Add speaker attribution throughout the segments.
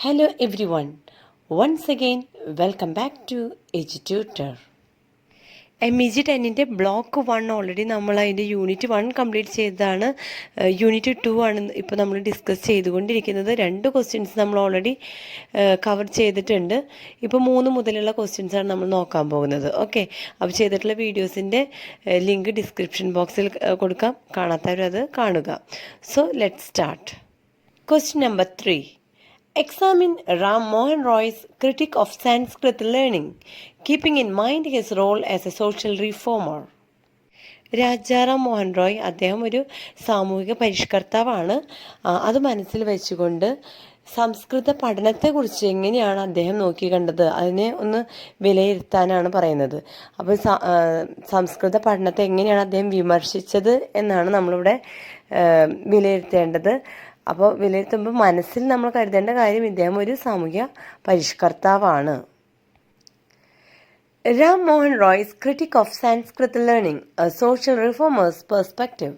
Speaker 1: Hello everyone. Once again, welcome back to EduTutor. MEG 10ൻ്റെ block 1 already നമ്മൾ അതിൻ്റെ unit 1 complete ചെയ്തതാണ്. Unit 2 ആണ് ഇപ്പോൾ നമ്മൾ ഡിസ്കസ് ചെയ്തുകൊണ്ടിരിക്കുന്നത്. 2 ക്വസ്റ്റ്യൻസ് നമ്മൾ ഓൾറെഡി കവർ ചെയ്തിട്ടുണ്ട്. ഇപ്പോൾ 3 മുതലുള്ള ക്വസ്റ്റ്യൻസാണ് നമ്മൾ നോക്കാൻ പോകുന്നത്. ഓക്കെ, അപ്പോൾ ചെയ്തിട്ടുള്ള വീഡിയോസിൻ്റെ ലിങ്ക് ഡിസ്ക്രിപ്ഷൻ ബോക്സിൽ കൊടുക്കാം. കാണാത്തവരും അത് കാണുക. So let start. Question number 3. Examine Ram Mohan Roy's critique of Sanskrit learning, keeping in mind his role as a social reformer. Rajaram Mohan Roy അദ്ദേഹം ഒരു സാമൂഹിക പരിഷ്കർത്താവാണ്. അത് മനസ്സിൽ വെച്ചുകൊണ്ട് സംസ്കൃത പഠനത്തെക്കുറിച്ച് എങ്ങനെയാണ് അദ്ദേഹം നോക്കിക്കണ്ടത് അതിനെ ഒന്ന് വിലയിരുത്താനാണ് പറയുന്നത്. അപ്പോൾ സംസ്കൃത പഠനത്തെ എങ്ങനെയാണ് അദ്ദേഹം വിമർശിച്ചത് എന്നാണ് നമ്മളിവിടെ വിലയിരുത്തേണ്ടത്. അപ്പോൾ വിലയിരുത്തുമ്പോൾ മനസ്സിൽ നമ്മൾ കരുതേണ്ട കാര്യം ഇദ്ദേഹം ഒരു സാമൂഹ്യ പരിഷ്കർത്താവാണ്. Ram Mohan Roy's critique of Sanskrit learning, a social reformer's perspective.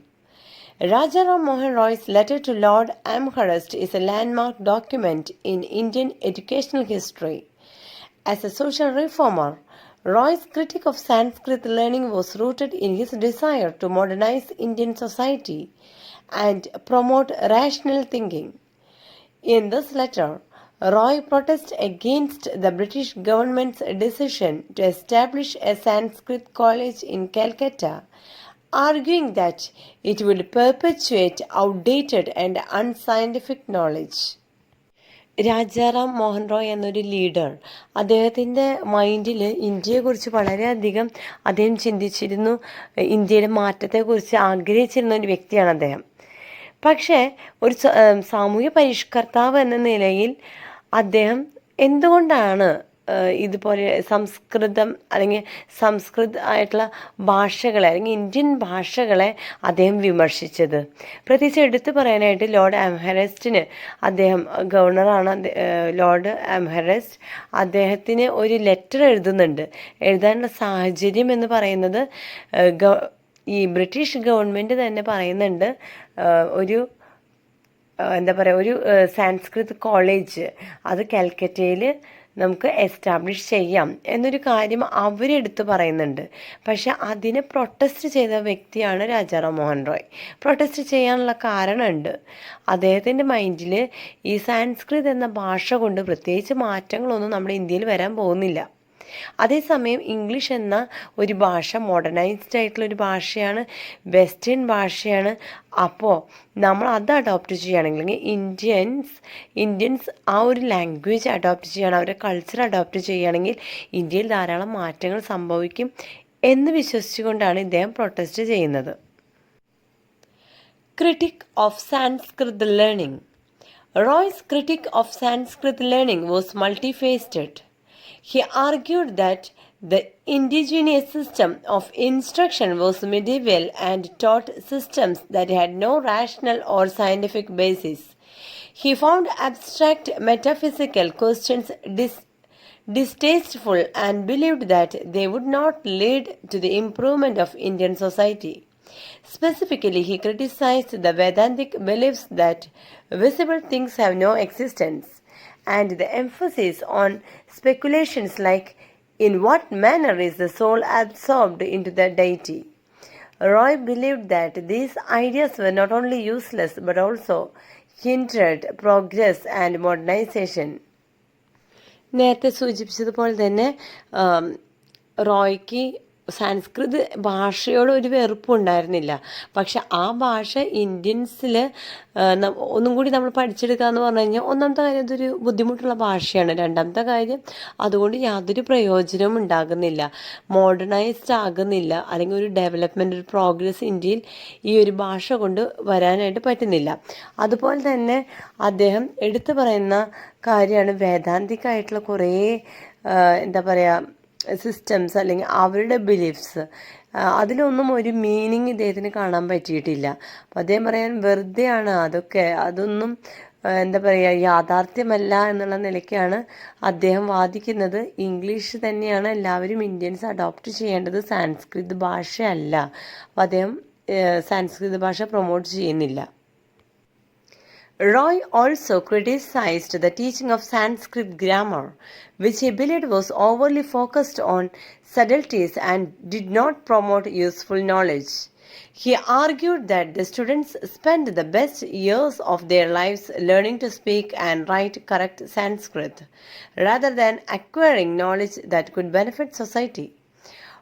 Speaker 1: Raja Ram Mohan Roy's letter to Lord Amherst is a landmark document in Indian educational history. As a social reformer, Roy's critique of Sanskrit learning was rooted in his desire to modernize Indian society and promote rational thinking. In this letter, Roy protests against the British government's decision to establish a Sanskrit college in Calcutta, arguing that it would perpetuate outdated and unscientific knowledge. Rajaram Mohan Roy എന്നൊരു leader, അദ്ദേഹത്തിൻ്റെ മൈൻഡിൽ ഇന്ത്യയെക്കുറിച്ച് വളരെയധികം അദ്ദേഹം ചിന്തിച്ചിരുന്നു. ഇന്ത്യയുടെ മാറ്റത്തെക്കുറിച്ച് ആഗ്രഹിച്ചിരുന്ന ഒരു വ്യക്തിയാണ് അദ്ദേഹം. പക്ഷേ ഒരു സാമൂഹ്യ പരിഷ്കർത്താവ് എന്ന നിലയിൽ അദ്ദേഹം എന്തുകൊണ്ടാണ് ഇതുപോലെ സംസ്കൃതം അല്ലെങ്കിൽ സംസ്കൃത ആയിട്ടുള്ള ഭാഷകളെ അല്ലെങ്കിൽ ഇന്ത്യൻ ഭാഷകളെ അദ്ദേഹം വിമർശിച്ചത്? പ്രത്യേകിച്ച് എടുത്തു പറയാനായിട്ട് ലോർഡ് ആംഹെർസ്റ്റിന്, അദ്ദേഹം ഗവർണറാണ്, ലോർഡ് ആംഹെർസ്റ്റ് അദ്ദേഹത്തിന് ഒരു ലെറ്റർ എഴുതാനുള്ള സാഹചര്യം എന്ന് പറയുന്നത് ഈ ബ്രിട്ടീഷ് ഗവൺമെൻറ് തന്നെ പറയുന്നുണ്ട് ഒരു സാൻസ്കൃത് കോളേജ് അത് കാൽക്കറ്റയിൽ നമുക്ക് എസ്റ്റാബ്ലിഷ് ചെയ്യാം എന്നൊരു കാര്യം അവരെടുത്ത് പറയുന്നുണ്ട്. പക്ഷെ അതിനെ പ്രൊട്ടസ്റ്റ് ചെയ്ത വ്യക്തിയാണ് രാജാറാം മോഹൻ റോയ്. പ്രൊട്ടസ്റ്റ് ചെയ്യാനുള്ള കാരണമുണ്ട്. അദ്ദേഹത്തിൻ്റെ മൈൻഡിൽ ഈ സാൻസ്കൃത് എന്ന ഭാഷ കൊണ്ട് പ്രത്യേകിച്ച് മാറ്റങ്ങളൊന്നും നമ്മുടെ ഇന്ത്യയിൽ വരാൻ പോകുന്നില്ല. അതേസമയം ഇംഗ്ലീഷ് എന്ന ഒരു ഭാഷ മോഡേണൈസ്ഡ് ആയിട്ടുള്ളൊരു ഭാഷയാണ്, വെസ്റ്റേൺ ഭാഷയാണ്. അപ്പോൾ നമ്മൾ അത് അഡോപ്റ്റ് ചെയ്യുകയാണെങ്കിൽ ഇന്ത്യൻസ് ആ ഒരു ലാംഗ്വേജ് അഡോപ്റ്റ് ചെയ്യുകയാണ്, അവരുടെ കൾച്ചർ അഡോപ്റ്റ് ചെയ്യുകയാണെങ്കിൽ ഇന്ത്യയിൽ ധാരാളം മാറ്റങ്ങൾ സംഭവിക്കും എന്ന് വിശ്വസിച്ചുകൊണ്ടാണ് ഇദ്ദേഹം പ്രൊട്ടസ്റ്റ് ചെയ്യുന്നത്. Critic of Sanskrit learning. Roy's critic of Sanskrit learning was multifaceted. He argued that the indigenous system of instruction was medieval and taught systems that had no rational or scientific basis. He found abstract metaphysical questions distasteful and believed that they would not lead to the improvement of Indian society. Specifically, he criticized the Vedantic beliefs that visible things have no existence, and the emphasis on speculations like in what manner is the soul absorbed into the deity. Roy believed that these ideas were not only useless but also hindered progress and modernization. നേരത്തെ സൂചിപ്പിച്ചതുപോലെ തന്നെ റോയ്ക്ക് സംസ്കൃത് ഭാഷയോട് ഒരു വെറുപ്പുണ്ടായിരുന്നില്ല. പക്ഷെ ആ ഭാഷ ഇന്ത്യൻസിൽ ഒന്നും കൂടി നമ്മൾ പഠിച്ചെടുക്കുക എന്ന് പറഞ്ഞു കഴിഞ്ഞാൽ, ഒന്നാമത്തെ കാര്യം അതൊരു ബുദ്ധിമുട്ടുള്ള ഭാഷയാണ്. രണ്ടാമത്തെ കാര്യം അതുകൊണ്ട് യാതൊരു പ്രയോജനവും ഉണ്ടാകുന്നില്ല, മോഡേണൈസ്ഡ് ആകുന്നില്ല, അല്ലെങ്കിൽ ഒരു ഡെവലപ്മെൻറ്റ്, ഒരു പ്രോഗ്രസ് ഇന്ത്യയിൽ ഈ ഒരു ഭാഷ കൊണ്ട് വരാനായിട്ട് പറ്റുന്നില്ല. അതുപോലെ തന്നെ അദ്ദേഹം എടുത്തു പറയുന്ന കാര്യമാണ് വേദാന്തികമായിട്ടുള്ള കുറേ സിസ്റ്റംസ് അല്ലെങ്കിൽ അവരുടെ ബിലീഫ്സ്, അതിലൊന്നും ഒരു മീനിങ് ഇദ്ദേഹത്തിന് കാണാൻ പറ്റിയിട്ടില്ല. അപ്പം അദ്ദേഹം പറയാൻ വെറുതെയാണ് അതൊന്നും യാഥാർത്ഥ്യമല്ല എന്നുള്ള നിലയ്ക്കാണ് അദ്ദേഹം വാദിക്കുന്നത്. ഇംഗ്ലീഷ് തന്നെയാണ് എല്ലാവരും ഇന്ത്യൻസ് അഡോപ്റ്റ് ചെയ്യേണ്ടത്, സാൻസ്കൃത് ഭാഷയല്ല. അപ്പോൾ അദ്ദേഹം സാൻസ്കൃത് ഭാഷ പ്രൊമോട്ട് ചെയ്യുന്നില്ല. Roy also criticized the teaching of Sanskrit grammar, which he believed was overly focused on subtleties and did not promote useful knowledge. He argued that the students spend the best years of their lives learning to speak and write correct Sanskrit, rather than acquiring knowledge that could benefit society.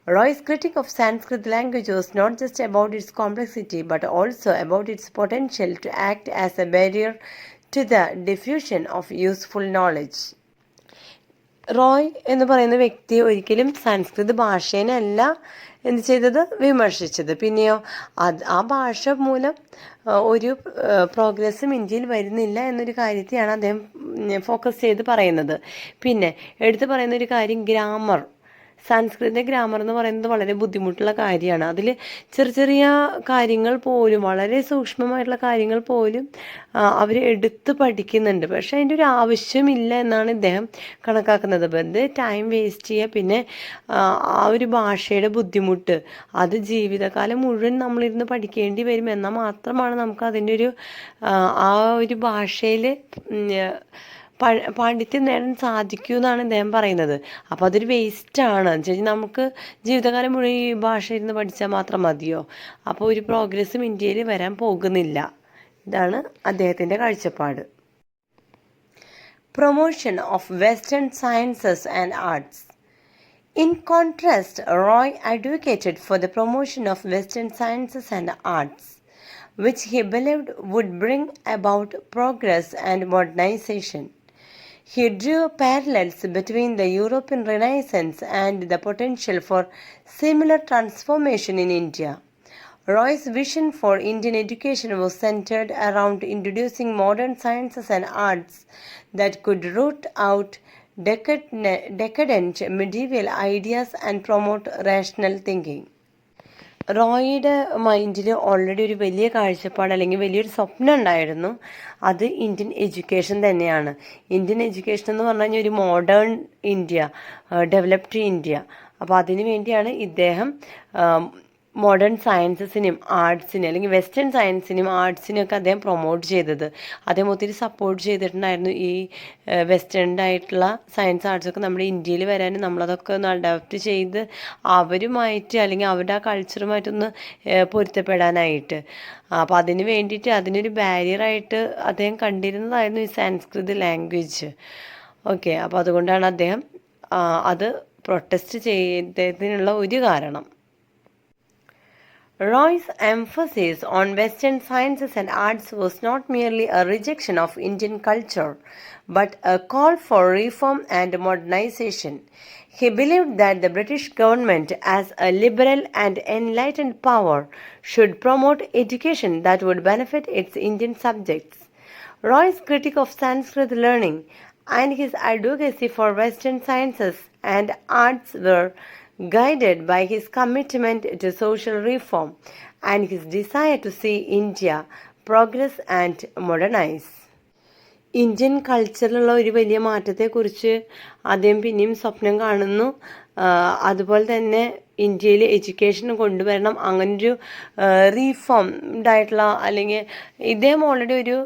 Speaker 1: Roy's critique of Sanskrit language was not just about its complexity but also about its potential to act as a barrier to the diffusion of useful knowledge. Roy എന്ന് പറയുന്ന വ്യക്തി ഒരിക്കലും സംസ്കൃത ഭാഷേനല്ല എന്ത് ചെയ്തത്, വിമർശിച്ചത്. പിന്നെയോ ആ ഭാഷ മൂലം ഒരു പ്രോഗ്രസ്സും ഇന്ത്യയിൽ വരുന്നില്ല എന്നൊരു കാര്യത്തെയാണ് അദ്ദേഹം ഫോക്കസ് ചെയ്ത് പറയുന്നത്. പിന്നെ എടുത്തു പറയുന്ന ഒരു കാര്യം ഗ്രാമർ. സംസ്കൃത ഗ്രാമർ എന്ന് പറയുന്നത് വളരെ ബുദ്ധിമുട്ടുള്ള കാര്യമാണ്. അതിൽ ചെറിയ ചെറിയ കാര്യങ്ങൾ പോലും, വളരെ സൂക്ഷ്മമായിട്ടുള്ള കാര്യങ്ങൾ പോലും അവർ എടുത്ത് പഠിക്കുന്നുണ്ട്. പക്ഷെ അതിൻ്റെ ഒരു ആവശ്യമില്ല എന്നാണ് ഇദ്ദേഹം കണക്കാക്കുന്നത്. വെറുതെ ടൈം വേസ്റ്റ് ചെയ്യുക. പിന്നെ ആ ഒരു ഭാഷയുടെ ബുദ്ധിമുട്ട് അത് ജീവിതകാലം മുഴുവൻ നമ്മളിരുന്ന് പഠിക്കേണ്ടി വരും എന്നാൽ മാത്രമാണ് നമുക്ക് അതിൻ്റെ ഒരു ആ ഒരു ഭാഷയിൽ പാണ്ഡിത്യം നേടാൻ സാധിക്കൂ എന്നാണ് അദ്ദേഹം പറയുന്നത്. അപ്പോൾ അതൊരു വേസ്റ്റാണ്. നമുക്ക് ജീവിതകാലം മുഴുവൻ ഈ ഭാഷ ഇരുന്ന് പഠിച്ചാൽ മാത്രം മതിയോ? അപ്പോൾ ഒരു പ്രോഗ്രസ്സും ഇന്ത്യയിൽ വരാൻ പോകുന്നില്ല. ഇതാണ് അദ്ദേഹത്തിൻ്റെ കാഴ്ചപ്പാട്. Promotion of western sciences and arts. In contrast, Roy advocated for the promotion of Western sciences and arts, which he believed would bring about progress and modernization. He drew parallels between the European Renaissance and the potential for similar transformation in India. Roy's vision for Indian education was centered around introducing modern sciences and arts that could root out decadent medieval ideas and promote rational thinking. റോയിയുടെ മൈൻഡിൽ already ഒരു വലിയ കാഴ്ചപ്പാട് അല്ലെങ്കിൽ വലിയൊരു സ്വപ്നം ഉണ്ടായിരുന്നു. അത് Indian education തന്നെയാണ്. ഇന്ത്യൻ എഡ്യൂക്കേഷൻ എന്ന് പറഞ്ഞു കഴിഞ്ഞാൽ ഒരു മോഡേൺ ഇന്ത്യ, ഡെവലപ്ഡ് ഇന്ത്യ. അപ്പോൾ അതിനു വേണ്ടിയാണ് ഇദ്ദേഹം മോഡേൺ സയൻസസിനും ആർട്സിനും അല്ലെങ്കിൽ വെസ്റ്റേൺ സയൻസിനും ആർട്സിനും ഒക്കെ അദ്ദേഹം പ്രൊമോട്ട് ചെയ്തത്. അദ്ദേഹം ഒത്തിരി സപ്പോർട്ട് ചെയ്തിട്ടുണ്ടായിരുന്നു ഈ വെസ്റ്റേൺഡായിട്ടുള്ള സയൻസ് ആർട്സൊക്കെ നമ്മുടെ ഇന്ത്യയിൽ വരാനും നമ്മളതൊക്കെ ഒന്ന് അഡാപ്റ്റ് ചെയ്ത് അവരുമായിട്ട് അല്ലെങ്കിൽ അവരുടെ ആ കൾച്ചറുമായിട്ടൊന്ന് പൊരുത്തപ്പെടാനായിട്ട്. അപ്പോൾ അതിന് വേണ്ടിയിട്ട് അതിനൊരു ബാരിയറായിട്ട് അദ്ദേഹം കണ്ടിരുന്നതായിരുന്നു ഈ സംസ്കൃത ലാംഗ്വേജ്. ഓക്കെ, അപ്പോൾ അതുകൊണ്ടാണ് അദ്ദേഹം അത് പ്രൊട്ടസ്റ്റ് ചെയ്തതിനുള്ള ഒരു കാരണം. Roy's emphasis on Western sciences and arts was not merely a rejection of Indian culture, but a call for reform and modernization. He believed that the British government, as a liberal and enlightened power, should promote education that would benefit its Indian subjects. Roy's critique of Sanskrit learning and his advocacy for Western sciences and arts were guided by his commitment to social reform and his desire to see India progress and modernize. Indian കൾച്ചറിലുള്ള ഒരു വലിയ മാറ്റത്തെക്കുറിച്ച് അദ്ദേഹം പിന്നെയും സ്വപ്നം കാണുന്നു. അതുപോലെ തന്നെ ഇന്ത്യയിൽ എഡ്യൂക്കേഷൻ കൊണ്ടുവരണം, അങ്ങനൊരു റീഫോംഡായിട്ടുള്ള, അല്ലെങ്കിൽ ഇദ്ദേഹം ഓൾറെഡി ഒരു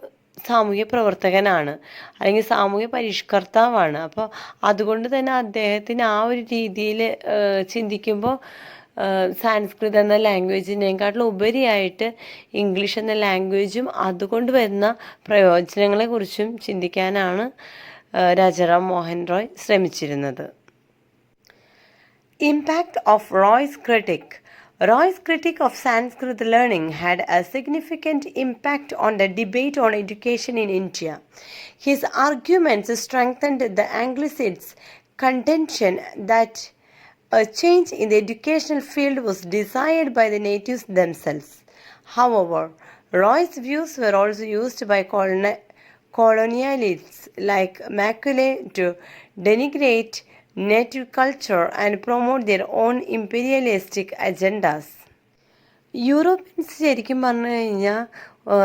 Speaker 1: സാമൂഹ്യ പ്രവർത്തകനാണ് അല്ലെങ്കിൽ സാമൂഹ്യ പരിഷ്കർത്താവാണ്. അപ്പോൾ അതുകൊണ്ട് തന്നെ അദ്ദേഹത്തിന് ആ ഒരു രീതിയിൽ ചിന്തിക്കുമ്പോൾ സാൻസ്കൃത് എന്ന ലാംഗ്വേജിനേക്കാട്ടിലും ഉപരിയായിട്ട് ഇംഗ്ലീഷ് എന്ന ലാംഗ്വേജും അതുകൊണ്ട് വരുന്ന പ്രയോജനങ്ങളെക്കുറിച്ചും ചിന്തിക്കാനാണ് രാജാറാം മോഹൻ റോയ് ശ്രമിച്ചിരുന്നത്. Impact of Roy's critic. Roy's critique of Sanskrit learning had a significant impact on the debate on education in India. His arguments strengthened the Anglicists' contention that a change in the educational field was desired by the natives themselves. However, Roy's views were also used by colonialists like Macaulay to denigrate native culture and promote their own imperialistic agendas. Europeans ശരിക്കും പറഞ്ഞു കഴിഞ്ഞാൽ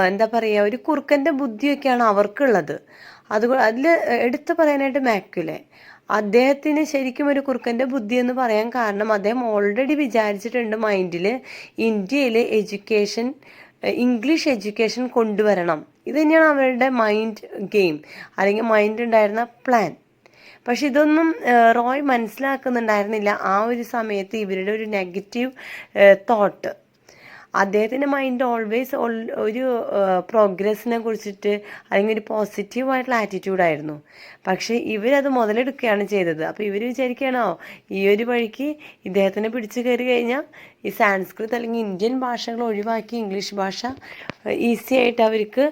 Speaker 1: എന്താ പറയുക, ഒരു കുറുക്കൻ്റെ ബുദ്ധിയൊക്കെയാണ് അവർക്കുള്ളത്. അതിൽ എടുത്തു പറയാനായിട്ട് മാക്യുലെ, അദ്ദേഹത്തിന് ശരിക്കും ഒരു കുറുക്കൻ്റെ ബുദ്ധി എന്ന് പറയാൻ കാരണം അദ്ദേഹം ഓൾറെഡി വിചാരിച്ചിട്ടുണ്ട് മൈൻഡിൽ ഇന്ത്യയിൽ ഇംഗ്ലീഷ് എഡ്യൂക്കേഷൻ കൊണ്ടുവരണം. ഇത് തന്നെയാണ് അവരുടെ മൈൻഡ് ഗെയിം അല്ലെങ്കിൽ മൈൻഡ് ഉണ്ടായിരുന്ന പ്ലാൻ. പക്ഷെ ഇതൊന്നും റോയ് മനസ്സിലാക്കുന്നുണ്ടായിരുന്നില്ല ആ ഒരു സമയത്ത് ഇവരുടെ ഒരു നെഗറ്റീവ് തോട്ട്. അദ്ദേഹത്തിൻ്റെ മൈൻഡ് ഓൾവേസ് ഒരു പ്രോഗ്രസ്സിനെ കുറിച്ചിട്ട് അല്ലെങ്കിൽ ഒരു പോസിറ്റീവായിട്ടുള്ള ആറ്റിറ്റ്യൂഡായിരുന്നു. പക്ഷേ ഇവരത് മുതലെടുക്കുകയാണ് ചെയ്തത്. അപ്പോൾ ഇവർ വിചാരിക്കുകയാണോ ഈ ഒരു വഴിക്ക് ഇദ്ദേഹത്തിനെ പിടിച്ചു കയറി കഴിഞ്ഞാൽ ഈ സാൻസ്കൃത് അല്ലെങ്കിൽ ഇന്ത്യൻ ഭാഷകൾ ഒഴിവാക്കി ഇംഗ്ലീഷ് ഭാഷ ഈസി ആയിട്ട് അവർക്ക്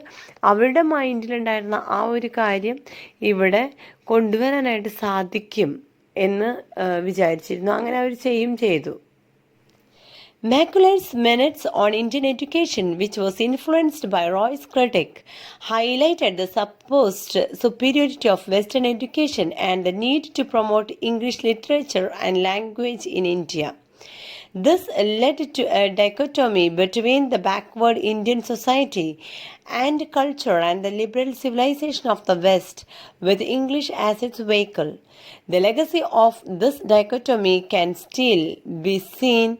Speaker 1: അവരുടെ മൈൻഡിലുണ്ടായിരുന്ന ആ ഒരു കാര്യം ഇവിടെ കൊണ്ടുവരാനായിട്ട് സാധിക്കും എന്ന് വിചാരിച്ചിരുന്നു. അങ്ങനെ അവർ ചെയ്തു. Macular's Minutes on Indian Education, which was influenced by Roy's critic, highlighted the supposed superiority of Western education and the need to promote English literature and language in India. This led to a dichotomy between the backward Indian society and culture and the liberal civilization of the West, with English as its vehicle. The legacy of this dichotomy can still be seen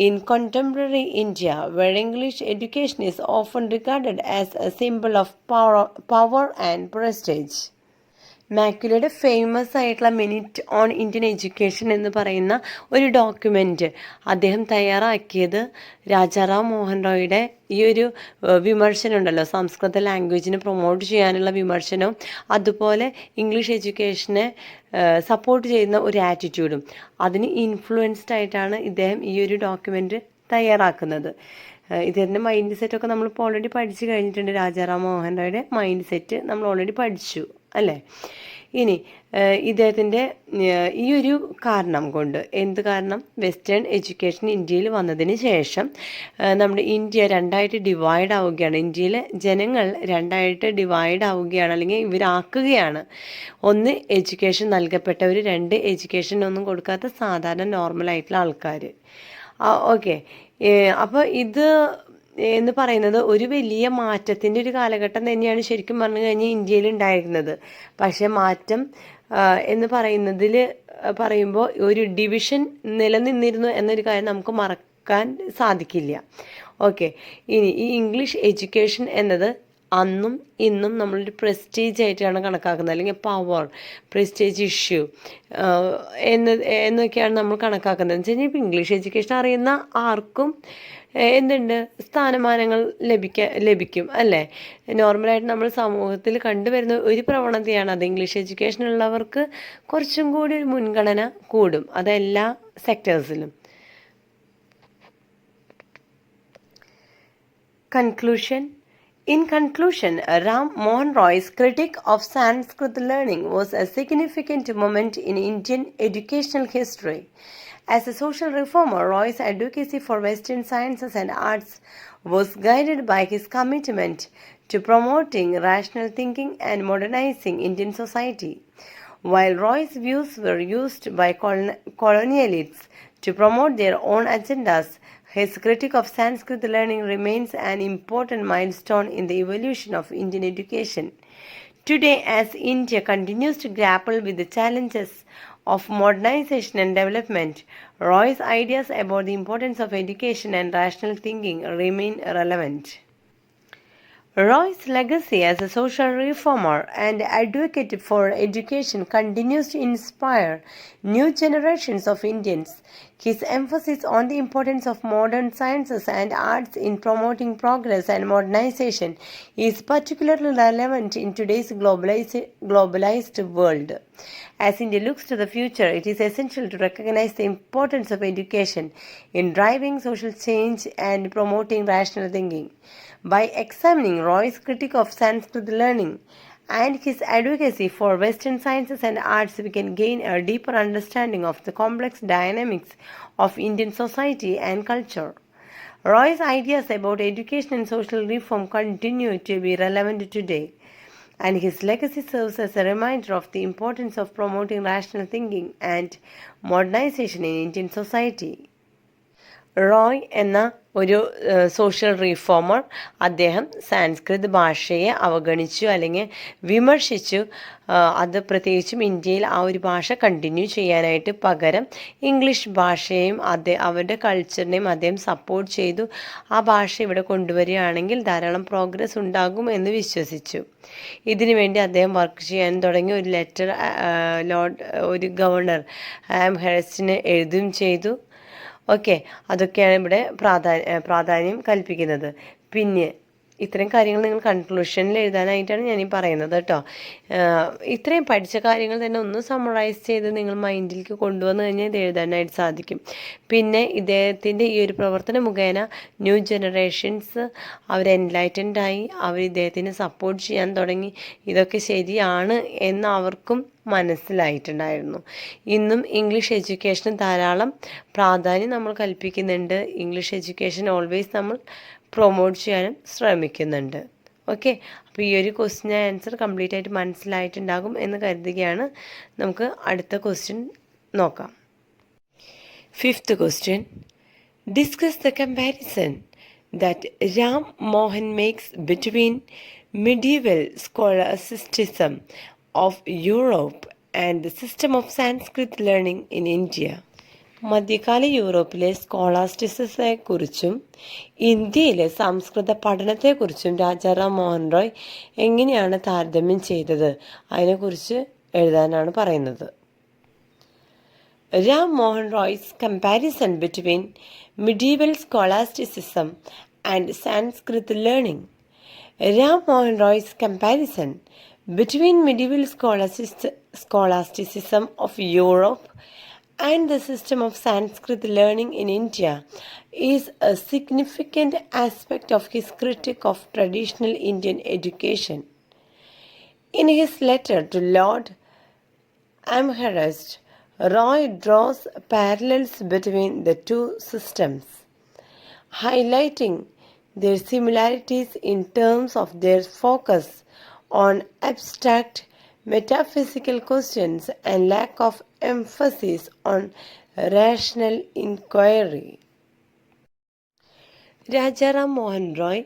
Speaker 1: in contemporary India, where English education is often regarded as a symbol of power and prestige. മാക്യുലയുടെ famous ആയിട്ടുള്ള minute on Indian education എന്ന് പറയുന്ന ഒരു document അദ്ദേഹം തയ്യാറാക്കിയത് രാജാറാം മോഹൻ റോയുടെ ഈ ഒരു വിമർശനം ഉണ്ടല്ലോ, സംസ്കൃത ലാംഗ്വേജിനെ പ്രൊമോട്ട് ചെയ്യാനുള്ള വിമർശനവും അതുപോലെ ഇംഗ്ലീഷ് എഡ്യൂക്കേഷനെ സപ്പോർട്ട് ചെയ്യുന്ന ഒരു ആറ്റിറ്റ്യൂഡും അതിന് ഇൻഫ്ലുവൻസ്ഡ് ആയിട്ടാണ് ഇദ്ദേഹം ഈ ഒരു ഡോക്യുമെൻ്റ് തയ്യാറാക്കുന്നത്. ഇദ്ദേഹത്തിൻ്റെ മൈൻഡ് സെറ്റൊക്കെ നമ്മളിപ്പോൾ ഓൾറെഡി പഠിച്ചു കഴിഞ്ഞിട്ടുണ്ട്. രാജാറാം മോഹൻ റോയുടെ മൈൻഡ് സെറ്റ് നമ്മൾ ഓൾറെഡി പഠിച്ചു അല്ലേ. ഇനി ഇദ്ദേഹത്തിൻ്റെ ഈ ഒരു കാരണം കൊണ്ട്, എന്ത് കാരണം, വെസ്റ്റേൺ എഡ്യൂക്കേഷൻ ഇന്ത്യയിൽ വന്നതിന് ശേഷം നമ്മുടെ ഇന്ത്യ രണ്ടായിട്ട് ഡിവൈഡ് ആവുകയാണ്. ഇന്ത്യയിലെ ജനങ്ങൾ രണ്ടായിട്ട് ഡിവൈഡ് ആവുകയാണ്, അല്ലെങ്കിൽ ഇവരാക്കുകയാണ്. ഒന്ന് എഡ്യൂക്കേഷൻ നൽകപ്പെട്ടവർ, രണ്ട് എഡ്യൂക്കേഷൻ ഒന്നും കൊടുക്കാത്ത സാധാരണ നോർമലായിട്ടുള്ള ആൾക്കാർ. ഓക്കെ, അപ്പോൾ ഇത് എന്ന് പറയുന്നത് ഒരു വലിയ മാറ്റത്തിൻ്റെ ഒരു കാലഘട്ടം തന്നെയാണ് ശരിക്കും പറഞ്ഞു കഴിഞ്ഞാൽ ഇന്ത്യയിൽ ഉണ്ടായിരുന്നത്. പക്ഷേ മാറ്റം എന്ന് പറയുമ്പോൾ ഒരു ഡിവിഷൻ നിലനിന്നിരുന്നു എന്നൊരു കാര്യം നമുക്ക് മറക്കാൻ സാധിക്കില്ല. ഓക്കെ, ഇനി ഈ ഇംഗ്ലീഷ് എഡ്യൂക്കേഷൻ എന്നത് അന്നും ഇന്നും നമ്മളൊരു പ്രസ്റ്റീജ് ആയിട്ടാണ് കണക്കാക്കുന്നത്, അല്ലെങ്കിൽ പവർ, പ്രസ്റ്റീജ് ഇഷ്യൂ എന്നൊക്കെയാണ് നമ്മൾ കണക്കാക്കുന്നത്. എന്ന് വെച്ച് കഴിഞ്ഞാൽ ഇപ്പോൾ ഇംഗ്ലീഷ് എഡ്യൂക്കേഷൻ അറിയുന്ന ആർക്കും എന്തുണ്ട്, സ്ഥാനമാനങ്ങൾ ലഭിക്കും അല്ലേ. നോർമലായിട്ട് നമ്മൾ സമൂഹത്തിൽ കണ്ടുവരുന്ന ഒരു പ്രവണതയാണ് അത്. ഇംഗ്ലീഷ് എഡ്യൂക്കേഷൻ ഉള്ളവർക്ക് കുറച്ചും കൂടി ഒരു മുൻഗണന കൂടും, അതെല്ലാ സെക്ടേഴ്സിലും. In conclusion, Ram Mohan Roy's critic of Sanskrit learning was a significant moment in Indian educational history. As a social reformer, Roy's advocacy for Western sciences and arts was guided by his commitment to promoting rational thinking and modernizing Indian society. While Roy's views were used by colonialists to promote their own agendas, his critique of Sanskrit learning remains an important milestone in the evolution of Indian education. Today, as India continues to grapple with the challenges of modernization and development, Roy's ideas about the importance of education and rational thinking remain relevant. Roy's legacy as a social reformer and advocate for education continues to inspire new generations of Indians. His emphasis on the importance of modern sciences and arts in promoting progress and modernization is particularly relevant in today's globalized world. As India looks to the future, it is essential to recognize the importance of education in driving social change and promoting rational thinking. By examining Roy's critique of Sanskrit learning and his advocacy for Western sciences and arts, we can gain a deeper understanding of the complex dynamics of Indian society and culture. Roy's ideas about education and social reform continue to be relevant today, and his legacy serves as a reminder of the importance of promoting rational thinking and modernization in Indian society. Roy എന്ന ഒരു social reformer. അദ്ദേഹം Sanskrit ഭാഷയെ അവഗണിച്ചു അല്ലെങ്കിൽ വിമർശിച്ചു. അത് പ്രത്യേകിച്ചും ഇന്ത്യയിൽ ആ ഒരു ഭാഷ കണ്ടിന്യൂ ചെയ്യാനായിട്ട് പകരം ഇംഗ്ലീഷ് ഭാഷയും അവരുടെ കൾച്ചറിനെയും അദ്ദേഹം സപ്പോർട്ട് ചെയ്തു. ആ ഭാഷ ഇവിടെ കൊണ്ടുവരികയാണെങ്കിൽ ധാരാളം പ്രോഗ്രസ് ഉണ്ടാകും എന്ന് വിശ്വസിച്ചു. ഇതിനു വേണ്ടി അദ്ദേഹം വർക്ക് ചെയ്യാൻ തുടങ്ങി. ഒരു ലെറ്റർ ഒരു ഗവർണർ ആംഹെർസ്റ്റിന് എഴുതുകയും ചെയ്തു. ഓക്കെ, അതൊക്കെയാണ് ഇവിടെ പ്രാധാന്യം കൽപ്പിക്കുന്നത്. പിന്നെ ഇത്രയും കാര്യങ്ങൾ നിങ്ങൾ കൺക്ലൂഷനിൽ എഴുതാനായിട്ടാണ് ഞാൻ ഈ പറയുന്നത് കേട്ടോ. ഇത്രയും പഠിച്ച കാര്യങ്ങൾ തന്നെ ഒന്ന് സമ്മറൈസ് ചെയ്ത് നിങ്ങൾ മൈൻഡിലേക്ക് കൊണ്ടുവന്ന് കഴിഞ്ഞാൽ ഇത് എഴുതാനായിട്ട് സാധിക്കും. പിന്നെ ഇദ്ദേഹത്തിൻ്റെ ഈ ഒരു പ്രവർത്തനം മുഖേന ന്യൂ ജനറേഷൻസ് അവർ എൻലൈറ്റൻഡായി, അവർ ഇദ്ദേഹത്തിനെ സപ്പോർട്ട് ചെയ്യാൻ തുടങ്ങി. ഇതൊക്കെ ശരിയാണ് എന്ന് അവർക്കും മനസ്സിലായിട്ടുണ്ടായിരുന്നു. ഇന്നും ഇംഗ്ലീഷ് എഡ്യൂക്കേഷന് ധാരാളം പ്രാധാന്യം നമ്മൾ കൽപ്പിക്കുന്നുണ്ട്. ഇംഗ്ലീഷ് എഡ്യൂക്കേഷൻ ഓൾവേസ് നമ്മൾ പ്രൊമോട്ട് ചെയ്യാനും ശ്രമിക്കുന്നുണ്ട്. ഓക്കെ, അപ്പോൾ ഈ ഒരു ക്വസ്റ്റ്യൻ ആൻസർ കംപ്ലീറ്റ് ആയിട്ട് മനസ്സിലായിട്ടുണ്ടാകും എന്ന് കരുതുകയാണ്. നമുക്ക് അടുത്ത ക്വസ്റ്റ്യൻ നോക്കാം. 5th question. Discuss the comparison that Ram Mohan makes between medieval scholasticism of Europe and the system of Sanskrit learning in India. മധ്യകാല യൂറോപ്പിലെ സ്കോളാസ്റ്റിസത്തെക്കുറിച്ചും ഇന്ത്യയിലെ സംസ്കൃത പഠനത്തെക്കുറിച്ചും രാജാറാം മോഹൻ റോയ് എങ്ങനെയാണ് താരതമ്യം ചെയ്തത്, അതിനെക്കുറിച്ച് എഴുതാനാണ് പറയുന്നത്. Ram Mohan Roy's comparison between medieval scholasticism and Sanskrit learning. Ram Mohan Roy's comparison between medieval scholasticism of Europe and the system of Sanskrit learning in India is a significant aspect of his critique of traditional Indian education. In his letter to Lord Amherst, Roy draws parallels between the two systems, highlighting their similarities in terms of their focus on abstract metaphysical questions and lack of emphasis on rational inquiry. Rajaram Mohan Roy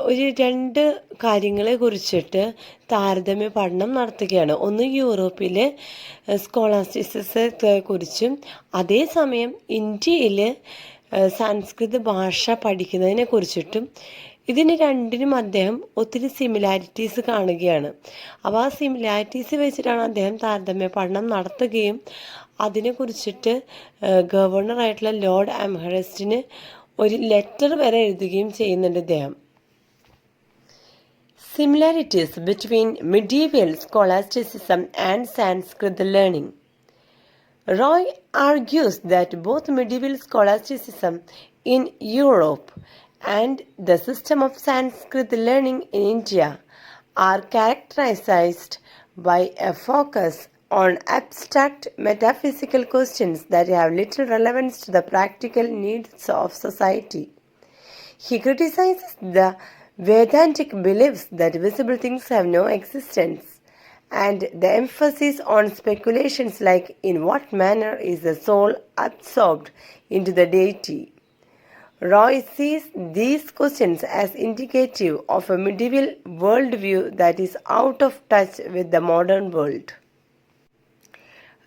Speaker 1: ഒരു 2 കാര്യങ്ങളെ കുറിച്ചിട്ട് താരതമ്യ പഠനം നടത്തുകയാണ്. ഒന്ന് യൂറോപ്പിലെ സ്കോളാസ്റ്റിസിസത്തെ കുറിച്ചും അതേസമയം ഇന്ത്യയിൽ സംസ്കൃത ഭാഷ പഠിക്കുന്നതിനെ കുറിച്ചിട്ടും. ഇതിന് രണ്ടിനും അദ്ദേഹം ഒത്തിരി സിമിലാരിറ്റീസ് കാണുകയാണ്. അപ്പോൾ ആ സിമിലാരിറ്റീസ് വെച്ചിട്ടാണ് അദ്ദേഹം താരതമ്യ പഠനം നടത്തുകയും അതിനെക്കുറിച്ചിട്ട് ഗവർണറായിട്ടുള്ള ലോർഡ് ആംഹെർസ്റ്റിന് ഒരു ലെറ്റർ വരെ എഴുതുകയും ചെയ്യുന്നുണ്ട് ഇദ്ദേഹം. Similarities between medieval scholasticism and Sanskrit learning. Roy argues that both medieval scholasticism in Europe and the system of Sanskrit learning in India are characterized by a focus on abstract metaphysical questions that have little relevance to the practical needs of society. He criticizes the Vedantic beliefs that visible things have no existence and the emphasis on speculations like in what manner is the soul absorbed into the deity. Roy sees these questions as indicative of a medieval worldview that is out of touch with the modern world.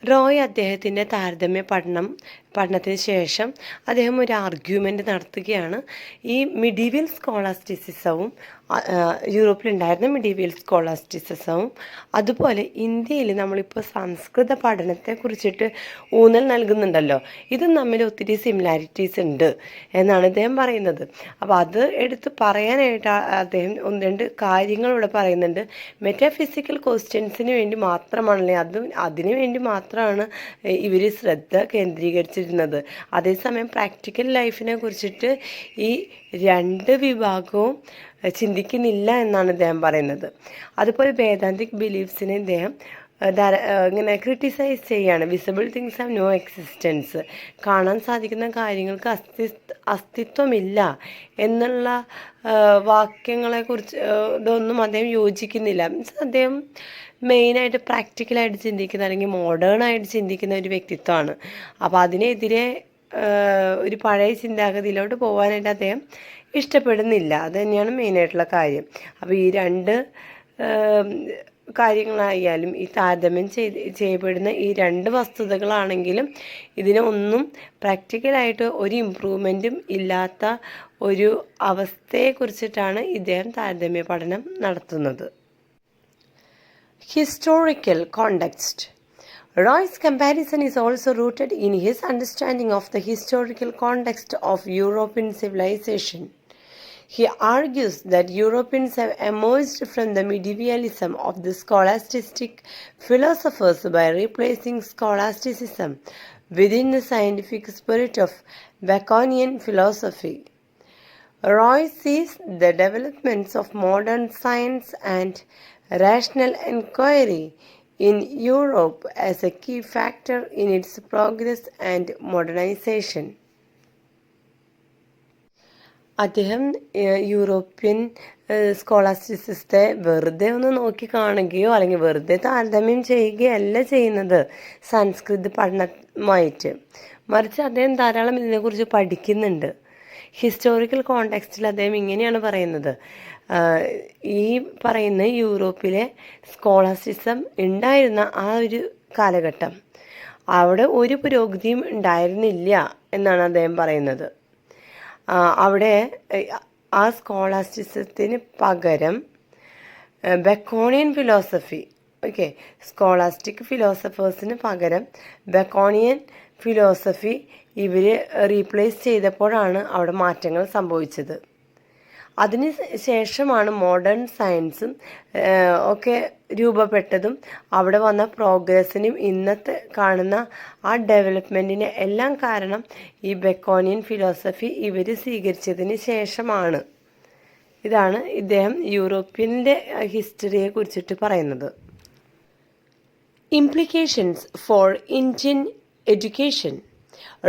Speaker 1: Roy അദ്ദേഹത്തിൻ്റെ താരതമ്യ പഠനത്തിന് ശേഷം അദ്ദേഹം ഒരു argument നടത്തുകയാണ്. ഈ medieval സ്കോളാസ്റ്റിസിസവും യൂറോപ്പിലുണ്ടായിരുന്ന medieval സ്കോളാസ്റ്റിസിസവും അതുപോലെ ഇന്ത്യയിൽ നമ്മളിപ്പോൾ സംസ്കൃത പഠനത്തെക്കുറിച്ചിട്ട് ഊന്നൽ നൽകുന്നുണ്ടല്ലോ, ഇതും തമ്മിൽ ഒത്തിരി സിമിലാരിറ്റീസ് ഉണ്ട് എന്നാണ് അദ്ദേഹം പറയുന്നത്. അപ്പോൾ അത് എടുത്ത് പറയാനായിട്ട് അദ്ദേഹം 1-2 കാര്യങ്ങൾ ഇവിടെ പറയുന്നുണ്ട്. മെറ്റാഫിസിക്കൽ ക്വസ്റ്റ്യൻസിന് വേണ്ടി മാത്രമാണല്ലേ അതിനു വേണ്ടി മാത്രമാണ് ഇവർ ശ്രദ്ധ കേന്ദ്രീകരിച്ചിരുന്നത്. അതേസമയം പ്രാക്ടിക്കൽ ലൈഫിനെ കുറിച്ചിട്ട് ഈ 2 വിഭാഗവും ചിന്തിക്കുന്നില്ല എന്നാണ് ഇദ്ദേഹം പറയുന്നത്. അതുപോലെ വേദാന്തിക് ബിലീഫ്സിനെ ഇദ്ദേഹം ഇങ്ങനെ ക്രിട്ടിസൈസ് ചെയ്യാണ്. Visible things have no existence, കാണാൻ സാധിക്കുന്ന കാര്യങ്ങൾക്ക് അസ്തിത്വമില്ല എന്നുള്ള വാക്യങ്ങളെക്കുറിച്ച് ഇതൊന്നും അദ്ദേഹം യോജിക്കുന്നില്ല. മീൻസ് അദ്ദേഹം മെയിനായിട്ട് പ്രാക്ടിക്കലായിട്ട് ചിന്തിക്കുന്ന അല്ലെങ്കിൽ മോഡേണായിട്ട് ചിന്തിക്കുന്ന ഒരു വ്യക്തിത്വമാണ്. അപ്പോൾ അതിനെതിരെ ഒരു പഴയ ചിന്താഗതിയിലോട്ട് പോകാനായിട്ട് അദ്ദേഹം ഇഷ്ടപ്പെടുന്നില്ല. അത് തന്നെയാണ് മെയിനായിട്ടുള്ള കാര്യം. അപ്പോൾ ഈ രണ്ട് കാര്യങ്ങളായാലും ഈ താരതമ്യം ചെയ്യപ്പെടുന്ന ഈ രണ്ട് വസ്തുതകളാണെങ്കിലും ഇതിനൊന്നും പ്രാക്ടിക്കലായിട്ട് ഒരു ഇമ്പ്രൂവ്മെൻറ്റും ഇല്ലാത്ത ഒരു അവസ്ഥയെക്കുറിച്ചിട്ടാണ് ഇദ്ദേഹം താരതമ്യ പഠനം നടത്തുന്നത്. Historical context. Roy's comparison is also rooted in his understanding of the historical context of European civilization. He argues that Europeans have emerged from the medievalism of the scholastic philosophers by replacing scholasticism within the scientific spirit of Baconian philosophy. Roy sees the developments of modern science and rational inquiry in Europe as a key factor in its progress and modernization. അദ്ദേഹം European സ്കോളാസ്റ്റിസിസത്തെ വെറുതെ ഒന്ന് നോക്കി കാണുകയോ അല്ലെങ്കിൽ വെറുതെ താരതമ്യം ചെയ്യുകയല്ല ചെയ്യുന്നത് സംസ്കൃത പഠനമായിട്ട്, മറിച്ച് അദ്ദേഹം ധാരാളം ഇതിനെക്കുറിച്ച് പഠിക്കുന്നുണ്ട്. ഹിസ്റ്റോറിക്കൽ കോണ്ടെക്സ്റ്റിൽ അദ്ദേഹം ഇങ്ങനെയാണ് പറയുന്നത്, ഈ പറയുന്ന യൂറോപ്പിലെ സ്കോളാസ്റ്റിസം ഉണ്ടായിരുന്ന ആ ഒരു കാലഘട്ടം അവിടെ ഒരു പുരോഗതിയും ഉണ്ടായിരുന്നില്ല എന്നാണ് അദ്ദേഹം പറയുന്നത്. അവിടെ ആ സ്കോളാസ്റ്റിസത്തിന് പകരം ബെക്കോണിയൻ ഫിലോസഫി, സ്കോളാസ്റ്റിക് ഫിലോസഫേഴ്സിന് പകരം ബെക്കോണിയൻ ഫിലോസഫി ഇവർ റീപ്ലേസ് ചെയ്തപ്പോഴാണ് അവിടെ മാറ്റങ്ങൾ സംഭവിച്ചത്. അതിന് ശേഷമാണ് മോഡേൺ സയൻസും ഒക്കെ രൂപപ്പെട്ടതും അവിടെ വന്ന പ്രോഗ്രസ്സിനും ഇന്നത്തെ കാണുന്ന ആ ഡെവലപ്മെൻറ്റിന് എല്ലാം കാരണം ഈ ബെക്കോണിയൻ ഫിലോസഫി ഇവർ സ്വീകരിച്ചതിന് ശേഷമാണ്. ഇതാണ് ഇദ്ദേഹം യൂറോപ്യൻ്റെ ഹിസ്റ്ററിയെ കുറിച്ചിട്ട് പറയുന്നത്. Implications for Indian education.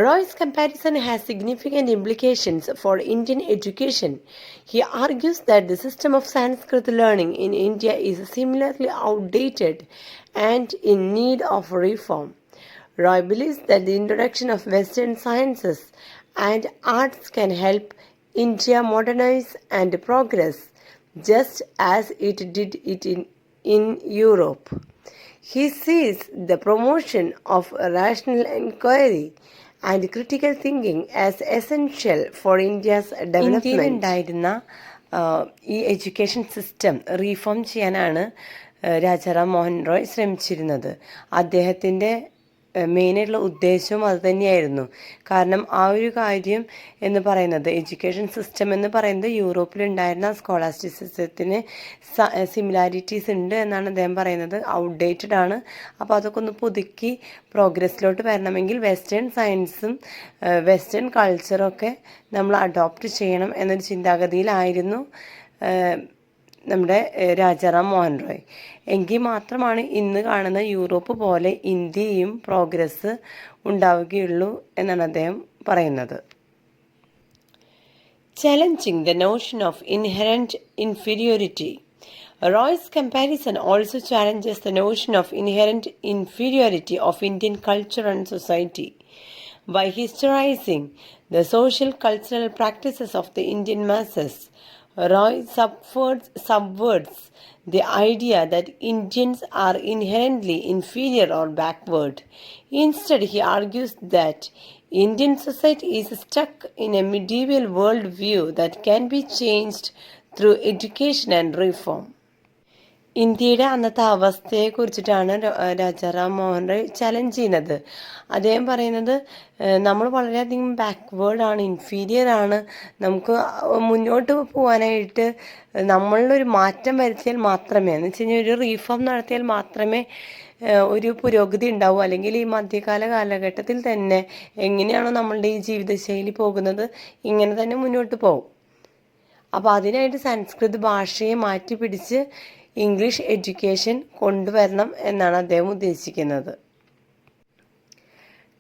Speaker 1: Roy's comparison has significant implications for Indian education. He argues that the system of Sanskrit learning in India is similarly outdated and in need of reform. Roy believes that the introduction of Western sciences and arts can help India modernize and progress, just as it did it in Europe. He sees the promotion of rational inquiry and critical thinking as essential for India's development. ഇന്ത്യയിൽ ഉണ്ടായിരുന്ന ഈ education system reform ചെയ്യാനാണ് രാജാറാം മോഹൻ റോയ് ശ്രമിച്ചിരുന്നത്. അദ്ദേഹത്തിൻ്റെ മെയിനായിട്ടുള്ള ഉദ്ദേശവും അത് തന്നെയായിരുന്നു. കാരണം ആ ഒരു കാര്യം എന്ന് പറയുന്നത്, എഡ്യൂക്കേഷൻ സിസ്റ്റം എന്ന് പറയുന്നത് യൂറോപ്പിലുണ്ടായിരുന്ന സ്കോളാസ്റ്റിസിസത്തിന് സിമിലാരിറ്റീസ് ഉണ്ട് എന്നാണ് അദ്ദേഹം പറയുന്നത്. ഔട്ട്ഡേറ്റഡ് ആണ്. അപ്പോൾ അതൊക്കെ ഒന്ന് പുതുക്കി പ്രോഗ്രസ്സിലോട്ട് വരണമെങ്കിൽ വെസ്റ്റേൺ സയൻസും വെസ്റ്റേൺ കൾച്ചറൊക്കെ നമ്മൾ അഡോപ്റ്റ് ചെയ്യണം എന്നൊരു ചിന്താഗതിയിലായിരുന്നു നമ്മുടെ രാജാറാം മോഹൻ റോയ്. എങ്കിൽ മാത്രമാണ് ഇന്ന് കാണുന്ന യൂറോപ്പ് പോലെ ഇന്ത്യയും പ്രോഗ്രസ് ഉണ്ടാവുകയുള്ളൂ എന്നാണ് അദ്ദേഹം പറയുന്നത്. Challenging the notion of inherent inferiority. Roy's comparison also challenges the notion of inherent inferiority of Indian culture and society. By historizing the social cultural practices of the Indian masses, Roy subverts the idea that Indians are inherently inferior or backward. Instead, he argues that Indian society is stuck in a medieval worldview that can be changed through education and reform. ഇന്ത്യയുടെ അന്നത്തെ അവസ്ഥയെക്കുറിച്ചിട്ടാണ് Rajaram Mohan Roy challenge ചെയ്യുന്നത്. അദ്ദേഹം പറയുന്നത് നമ്മൾ വളരെയധികം ബാക്ക്വേർഡാണ്, inferior ആണ്. നമുക്ക് മുന്നോട്ട് പോകാനായിട്ട് നമ്മളിലൊരു മാറ്റം വരുത്തിയാൽ മാത്രമേ, എന്ന് വെച്ച് കഴിഞ്ഞാൽ ഒരു റീഫോം നടത്തിയാൽ മാത്രമേ ഒരു പുരോഗതി ഉണ്ടാവും. അല്ലെങ്കിൽ ഈ മധ്യകാല കാലഘട്ടത്തിൽ തന്നെ എങ്ങനെയാണോ നമ്മളുടെ ഈ ജീവിതശൈലി പോകുന്നത് ഇങ്ങനെ തന്നെ മുന്നോട്ട് പോകും. അപ്പോൾ അതിനായിട്ട് സംസ്കൃത ഭാഷയെ മാറ്റി പിടിച്ച് ഇംഗ്ലീഷ് എഡ്യൂക്കേഷൻ കൊണ്ടുവരണം എന്നാണ് അദ്ദേഹം ഉദ്ദേശിക്കുന്നത്.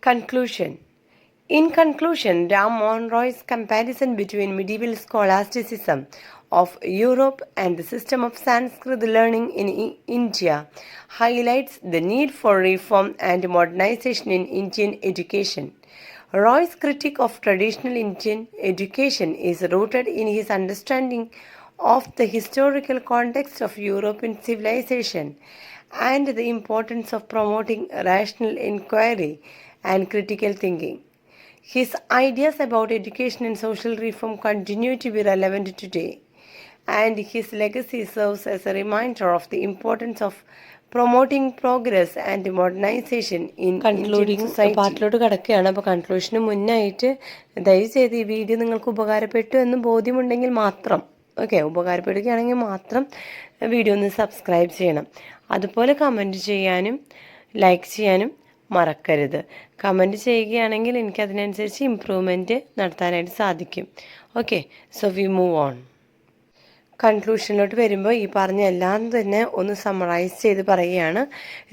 Speaker 1: Conclusion. In conclusion, Ram Mohan Roy's comparison between medieval scholasticism of Europe and the system of Sanskrit learning in India highlights the need for reform and modernization in Indian education. Roy's critique of traditional Indian education is rooted in his understanding of the historical context of European civilization and the importance of promoting rational inquiry and critical thinking. His ideas about education and social reform continue to be relevant today, and his legacy serves as a reminder of the importance of promoting progress and modernization in Indian society. പാർട്ടിലോട്ട് കിടക്കുകയാണ്. അപ്പോൾ കൺക്ലൂഷന് മുന്നായിട്ട് ദയവുചെയ്ത് ഈ video നിങ്ങൾക്ക് ഉപകാരപ്പെട്ടു എന്ന് ബോധ്യമുണ്ടെങ്കിൽ മാത്രം, okay, ഉപകാരപ്പെടുകയാണെങ്കിൽ മാത്രം video ഒന്ന് subscribe ചെയ്യണം. അതുപോലെ കമൻറ്റ് ചെയ്യാനും ലൈക്ക് ചെയ്യാനും മറക്കരുത്. കമൻറ്റ് ചെയ്യുകയാണെങ്കിൽ എനിക്കതിനനുസരിച്ച് ഇമ്പ്രൂവ്മെൻറ്റ് നടത്താനായിട്ട് സാധിക്കും. Okay, so we move on. കൺക്ലൂഷനിലോട്ട് വരുമ്പോൾ ഈ പറഞ്ഞ എല്ലാം തന്നെ ഒന്ന് സമ്മറൈസ് ചെയ്ത് പറയുകയാണ്.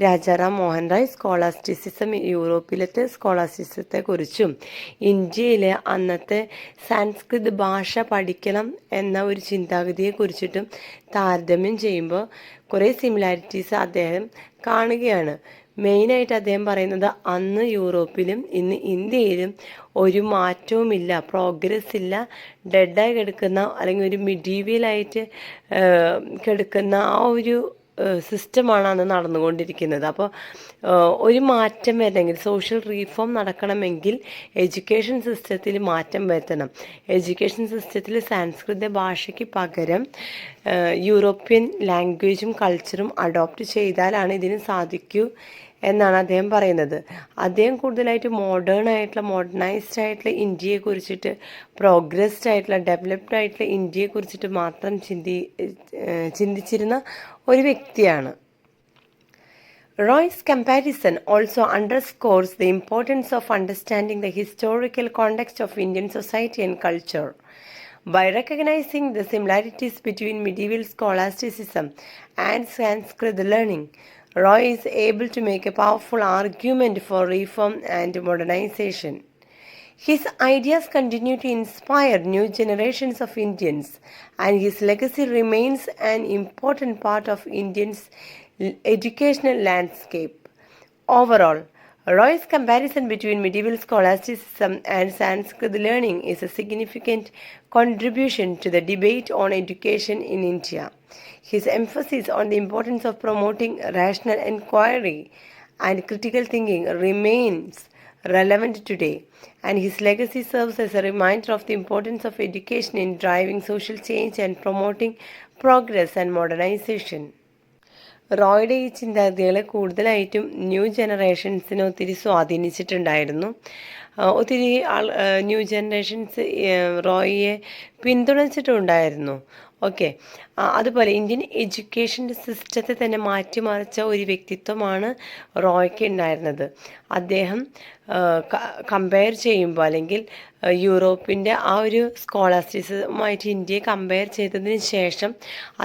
Speaker 1: രാജാറാം മോഹൻ റോയ് സ്കോളാസ്റ്റിസിസം, യൂറോപ്പിലത്തെ സ്കോളാസ്റ്റിസത്തെക്കുറിച്ചും ഇന്ത്യയിലെ അന്നത്തെ സാൻസ്കൃത് ഭാഷ പഠിക്കണം എന്ന ഒരു ചിന്താഗതിയെക്കുറിച്ചിട്ടും താരതമ്യം ചെയ്യുമ്പോൾ കുറേ സിമിലാരിറ്റീസ് അദ്ദേഹം കാണുകയാണ്. മെയിനായിട്ട് അദ്ദേഹം പറയുന്നത് അന്ന് യൂറോപ്പിലും ഇന്ന് ഇന്ത്യയിലും ഒരു മാറ്റവുമില്ല, പ്രോഗ്രസ് ഇല്ല, ഡെഡായി കിടക്കുന്ന അല്ലെങ്കിൽ ഒരു മിഡീവിയലായിട്ട് കിടക്കുന്ന ആ ഒരു സിസ്റ്റമാണ് അന്ന് നടന്നുകൊണ്ടിരിക്കുന്നത്. അപ്പോൾ ഒരു മാറ്റം വരണമെങ്കിൽ, സോഷ്യൽ റീഫോം നടക്കണമെങ്കിൽ എഡ്യൂക്കേഷൻ സിസ്റ്റത്തിൽ മാറ്റം വരുത്തണം. എഡ്യൂക്കേഷൻ സിസ്റ്റത്തിൽ സംസ്കൃത ഭാഷയ്ക്ക് പകരം യൂറോപ്യൻ ലാംഗ്വേജും കൾച്ചറും അഡോപ്റ്റ് ചെയ്താലാണ് ഇതിന് സാധിക്കൂ എന്നാണ് അദ്ദേഹം പറയുന്നത്. അദ്ദേഹം കൂടുതലായിട്ട് മോഡേണൈസ്ഡ് ആയിട്ടുള്ള ഇന്ത്യയെ കുറിച്ചിട്ട്, പ്രോഗ്രസ്ഡ് ആയിട്ടുള്ള ഡെവലപ്ഡ് ആയിട്ടുള്ള ഇന്ത്യയെ കുറിച്ചിട്ട് മാത്രം ചിന്തിച്ചിരുന്ന ഒരു വ്യക്തിയാണ്. Roy's comparison also underscores the importance of understanding the historical context of Indian society and culture. By recognizing the similarities between medieval scholasticism and Sanskrit learning, Roy is able to make a powerful argument for reform and modernization. His ideas continue to inspire new generations of Indians, and his legacy remains an important part of Indians' educational landscape. Overall, Roy's comparison between medieval scholasticism and Sanskrit learning is a significant contribution to the debate on education in India. His emphasis on the importance of promoting rational inquiry and critical thinking remains relevant today, and his legacy serves as a reminder of the importance of education in driving social change and promoting progress and modernization. റോയുടെ ഈ ചിന്താഗതികളെ കൂടുതലായിട്ടും new ജനറേഷൻസിനെ ഒത്തിരി സ്വാധീനിച്ചിട്ടുണ്ടായിരുന്നു. ഒത്തിരി new generations റോയിയെ പിന്തുണച്ചിട്ടുണ്ടായിരുന്നു. Okay, അതുപോലെ Indian education സിസ്റ്റത്തെ തന്നെ മാറ്റിമറിച്ച ഒരു വ്യക്തിത്വമാണ് റോയ്ക്ക് ഉണ്ടായിരുന്നത്. അദ്ദേഹം കമ്പയർ ചെയ്യുമ്പോൾ, അല്ലെങ്കിൽ യൂറോപ്പിൻ്റെ ആ ഒരു സ്കോളാസ്റ്റിസമായിട്ട് ഇന്ത്യയെ കമ്പയർ ചെയ്തതിന് ശേഷം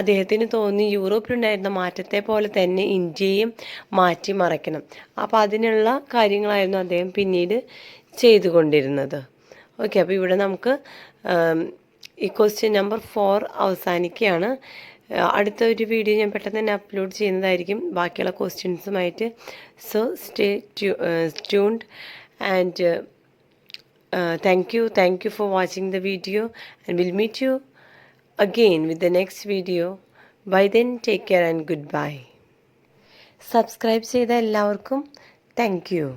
Speaker 1: അദ്ദേഹത്തിന് തോന്നി യൂറോപ്പിലുണ്ടായിരുന്ന മാറ്റത്തെ പോലെ തന്നെ ഇന്ത്യയും മാറ്റിമറിക്കണം. അപ്പോൾ അതിനുള്ള കാര്യങ്ങളായിരുന്നു അദ്ദേഹം പിന്നീട് ചെയ്തുകൊണ്ടിരുന്നത്. ഓക്കെ, അപ്പോൾ ഇവിടെ നമുക്ക് ഈ ക്വസ്റ്റ്യൻ നമ്പർ 4 അവസാനിക്കുകയാണ്. അടുത്ത ഒരു വീഡിയോ ഞാൻ പെട്ടെന്ന് തന്നെ അപ്ലോഡ് ചെയ്യുന്നതായിരിക്കും ബാക്കിയുള്ള ക്വസ്റ്റ്യൻസുമായിട്ട്. So stay tuned and thank you for watching the video, and we'll meet you again with the next video. By then, take care and goodbye. Subscribe ചെയ്ത എല്ലാവർക്കും താങ്ക് യു.